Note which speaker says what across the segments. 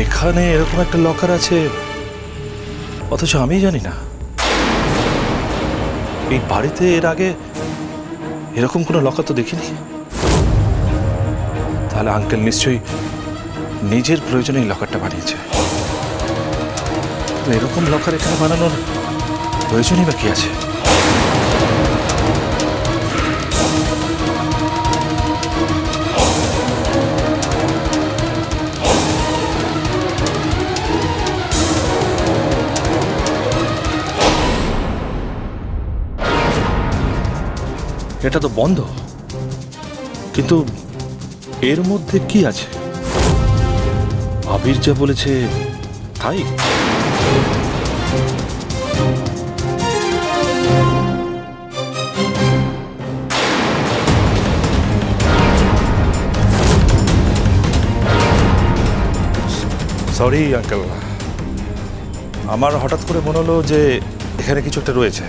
Speaker 1: এখানে এরকম একটা লকার আছে অথচ আমি জানি না। এই বাড়িতে এর আগে এরকম কোনো লকার তো দেখিনি। তাহলে আঙ্কেল নিশ্চয়ই নিজের প্রয়োজনে এই লকারটা বানিয়েছে। এরকম লকার এখানে বানানোর প্রয়োজনই বা কি আছে? এটা তো বন্ধ, কিন্তু এর মধ্যে কি আছে? আবির যা বলেছে তাই। সরি আঙ্কেল, আমার হঠাৎ করে মনে হলো যে এখানে কিছু একটা রয়েছে,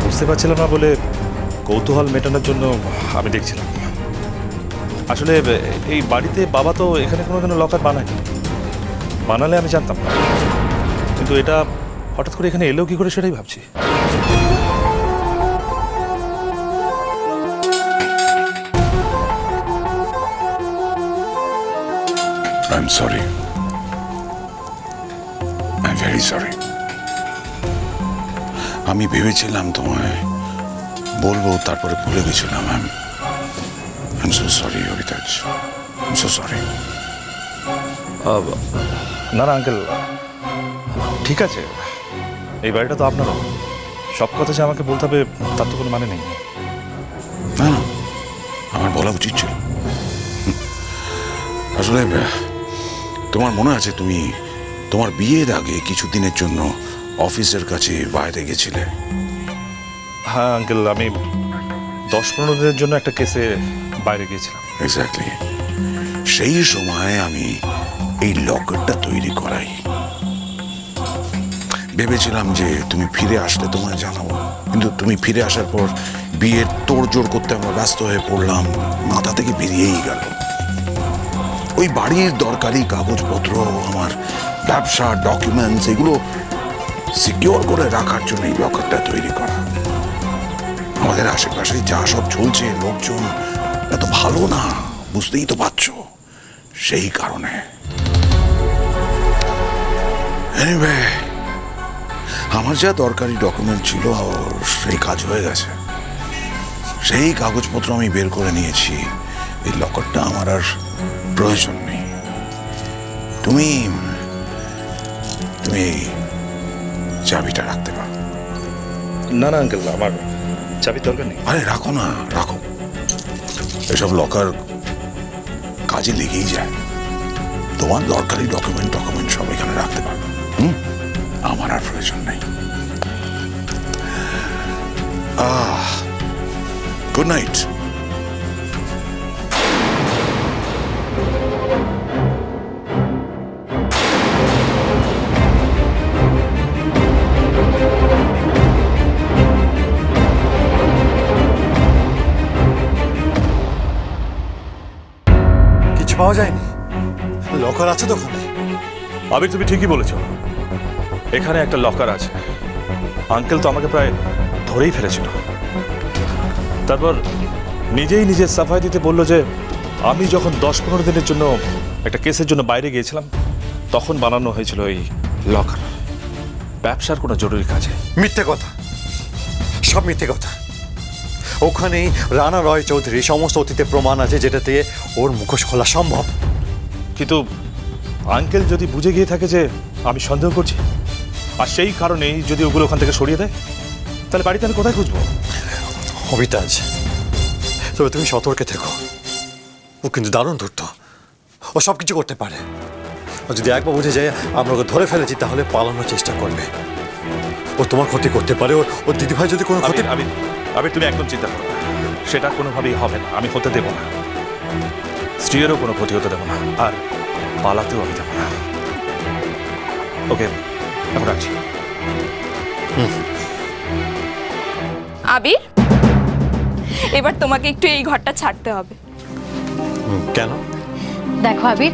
Speaker 1: বুঝতে পারছিলাম না বলে কৌতূহল মেটানোর জন্য আমি দেখছিলাম। আসলে এই বাড়িতে বাবা তো এখানে কোনো লকার বানায়নি, বানালে আমি জানতাম না। কিন্তু এটা হঠাৎ করে এখানে এলেও কি করে সেটাই ভাবছি।
Speaker 2: I'm sorry. I'm very sorry. আমি ভেবেছিলাম তোমায় বলবো, তারপরে ভুলে গেছিলাম। I'm so sorry, অভিতাজ। I'm so sorry.
Speaker 1: না না আঙ্কেল, ঠিক আছে, এই বাড়িটা তো আপনারও। সব কথা যে আমাকে বলতে হবে তার তো কোনো মানে নেই।
Speaker 2: না না, আমার বলা উচিত ছিল। আসলে তোমার মনে আছে তুমি তোমার বিয়ের আগে কিছুদিনের জন্য অফিসের কাছে বাইরে গেছিলে?
Speaker 1: হ্যাঁ আঙ্কেল, আমি 10-15 দিনের জন্য একটা কেসে বাইরে গিয়েছিলাম।
Speaker 2: এক্স্যাক্টলি, সেই সময় আমি এই লকারটা তৈরি করাই। ভেবেছিলাম যে তুমি ফিরে আসলে তোমায় জানাবো, কিন্তু তুমি ফিরে আসার পর বিয়ের তোড়জোড় করতে আমরা ব্যস্ত হয়ে পড়লাম, মাথা থেকে বেরিয়েই গেল। ওই বাড়ির দরকারি কাগজপত্র, আমার ব্যবসা ডকুমেন্টস, এগুলো সিকিউর করে রাখার জন্য এই লকারটা তৈরি করা। আমাদের আশেপাশে যা সব চলছে, লোকজন এত ভালো না, বুঝতেই তো পারছো, সেই কারণে। এনিওয়ে, আমার যা দরকারি ডকুমেন্ট ছিল সেই কাজ হয়ে গেছে। সেই কাগজপত্র আমি বের করে নিয়েছি। এই লকারটা আমার আর প্রয়োজন নেই। তুমি তুমি চাবিটা রাখতে পারো।
Speaker 1: না না আঙ্কেল, আমার চাবির দরকার নেই।
Speaker 2: আরে রাখো না, রাখো। এসব লকার কাজে লেগেই যায়। তোমার দরকারি ডকুমেন্ট সব এখানে রাখতে পারো। আমার আর প্রয়োজন নেই। Good night.
Speaker 3: কিছু পাওয়া যায়নি? লকার আছে তো ওখানে?
Speaker 1: আবির, তুমি ঠিকই বলেছো, এখানে একটা লকার আছে। আঙ্কেল তো আমাকে প্রায় ধরেই ফেলেছিল। তারপর নিজেই নিজের সাফাই দিতে বললো যে আমি যখন 10-15 দিনের জন্য একটা কেসের জন্য বাইরে গিয়েছিলাম তখন বানানো হয়েছিল এই লকার, ব্যবসার কোনো জরুরি কাজে।
Speaker 3: মিথ্যে কথা, সব মিথ্যে কথা। ওখানেই রানা রয় চৌধুরী সমস্ত অতীতে প্রমাণ আছে যেটাতে ওর মুখোশ খোলা সম্ভব।
Speaker 1: কিন্তু আঙ্কেল যদি বুঝে গিয়ে থাকে যে আমি সন্দেহ করছি, আর সেই কারণেই যদি ওগুলো ওখান থেকে সরিয়ে দেয়, তাহলে বাড়িতে আমি কোথায় খুঁজবো?
Speaker 3: অভিতাজ, তবে তুমি সতর্কে থেকো। ও কিন্তু দারুণ ধূর্ত, ও সব কিছু করতে পারে। ও যদি একবার বুঝে যায় আমরা ওকে ধরে ফেলেছি, তাহলে পালানোর চেষ্টা করবে। ও তোমার ক্ষতি করতে পারে। ওর দিদিভাই যদি কোনো ক্ষতি...
Speaker 1: আবির, তুমি একদম চিন্তা করো না, সেটা কোনোভাবেই হবে না, আমি হতে দেব না। স্ত্রীরও কোনো ক্ষতি হতে দেব না, আর পালাতেও আমি দেব না। ওকে, এখন রাখছি।
Speaker 4: আবির, এবার তোমাকে একটু এই ঘরটা ছাড়তে হবে।
Speaker 3: কেন?
Speaker 4: দেখো আবির,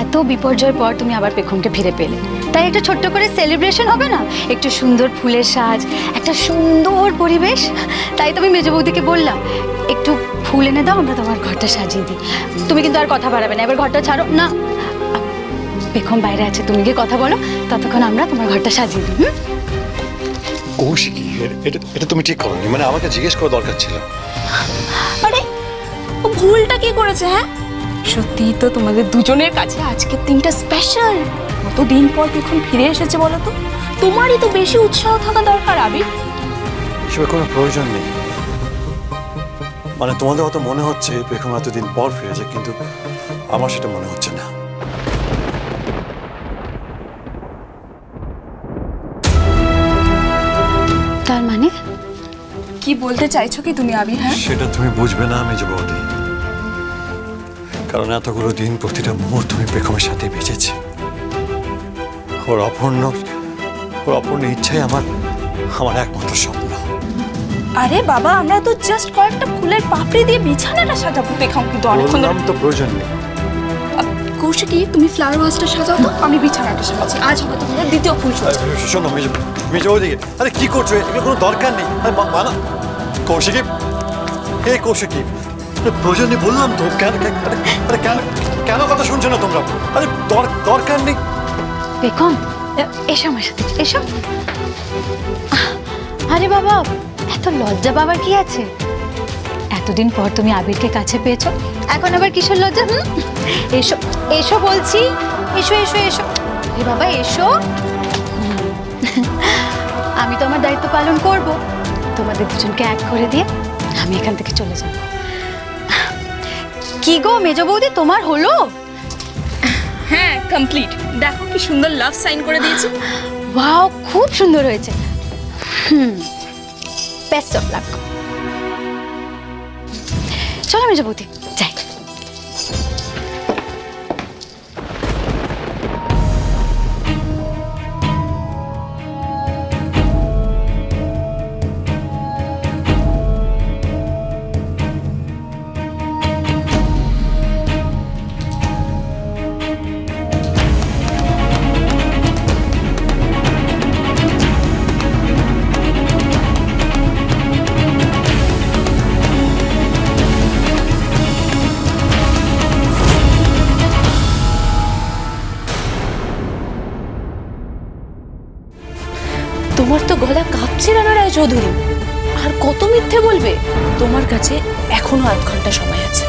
Speaker 4: এত বিপর্যয়ের পর তুমি আবার পেখমকে ফিরে পেলে, তাই একটা ছোট্ট করে সেলিব্রেশন হবে না? একটু সুন্দর ফুলের সাজ, একটা সুন্দর পরিবেশ। তাই তো আমি মেজ বৌদিকে বললাম একটু ফুল এনে দাও, আমরা তোমার ঘরটা সাজিয়ে দিই। তুমি কিন্তু আর কথা বাড়াবে না, এবার ঘরটা ছাড়ো না। পেখম বাইরে আছে, তুমি গিয়ে কথা বলো, ততক্ষণ আমরা তোমার ঘরটা সাজিয়ে দিই।
Speaker 3: কৌশিকী, এটা তুমি ঠিক করোনি, মানে আমাকে জিজ্ঞেস করা দরকার ছিল।
Speaker 5: আরে ও ভুলটা কি করেছে? হ্যাঁ, সত্যি তো তোমাদের দুজনের কাছে আজকের দিনটা স্পেশাল। কতদিন পর পেখম ফিরে এসেছে বলো তো? তোমারই তো বেশি উৎসাহ থাকা দরকার আবির।
Speaker 3: এসবের কোনো প্রয়োজন নেই। মানে তোমাদের হয়তো মনে হচ্ছে পেখম এতদিন পর ফিরেছে, কিন্তু আমার সেটা মনে হচ্ছে না।
Speaker 4: তার মানে
Speaker 5: কি বলতে চাইছো কি তুমি আবির? হ্যাঁ,
Speaker 3: সেটা তুমি বুঝবে না মেজ বৌদি, কারণ এতগুলো দিন প্রতিটা মুহূর্ত আমি পেখমের সাথে বেঁচেছি। ওর অপূর্ণ ইচ্ছাই আমার একমাত্র স্বপ্ন।
Speaker 5: আরে বাবা, আমরা তো জাস্ট কয়েকটা ফুলের পাপড়ি দিয়ে বিছানাটা সাজাবো। পেখম কিন্তু অনেকক্ষণ
Speaker 3: বললাম তো প্রয়োজন নেই।
Speaker 5: কৌশিকী, তুমি ফ্লাওয়ার ভাসটা সাজাও তো, আমি বিছানাটা সাজাচ্ছি। আজ হবে তোমাদের দ্বিতীয় ফুল সজ্জা।
Speaker 3: শোনো মেজ বৌদি, আরে কি করছো? এগুলো কোনো দরকার নেই। আরে মানা কৌশিকী, কৌশিকী, প্রয়োজন নেই বললাম তো। কেন কেন কথা শুনছো না তোমরা? আরে দরকার নেই।
Speaker 4: পেখম, এসো আমার সাথে, এসো। আরে বাবা, এত লজ্জা পাবার কি আছে? এতদিন পর তুমি আবিরকে কাছে পেয়েছো, এখন আবার কিসের লজ্জা? এসো এসো বলছি, এসো এসো এসো। এ বাবা এসো। আমি তো আমার দায়িত্ব পালন করব, তোমাদের দুজনকে এক করে দিয়ে আমি এখান থেকে চলে যাব। কি গো মেজ বৌদি, তোমার হলো?
Speaker 5: হ্যাঁ, কমপ্লিট। দেখো কি সুন্দর লাভ সাইন করে দিয়েছি।
Speaker 4: ওয়াও, খুব সুন্দর হয়েছে। Best of luck. চলো মেজ বৌদি, যাই।
Speaker 5: তোমার তো গলা কাঁপছে রানা রায় চৌধুরী। আর কত মিথ্যে বলবে? তোমার কাছে এখনো 8 ঘন্টা সময় আছে।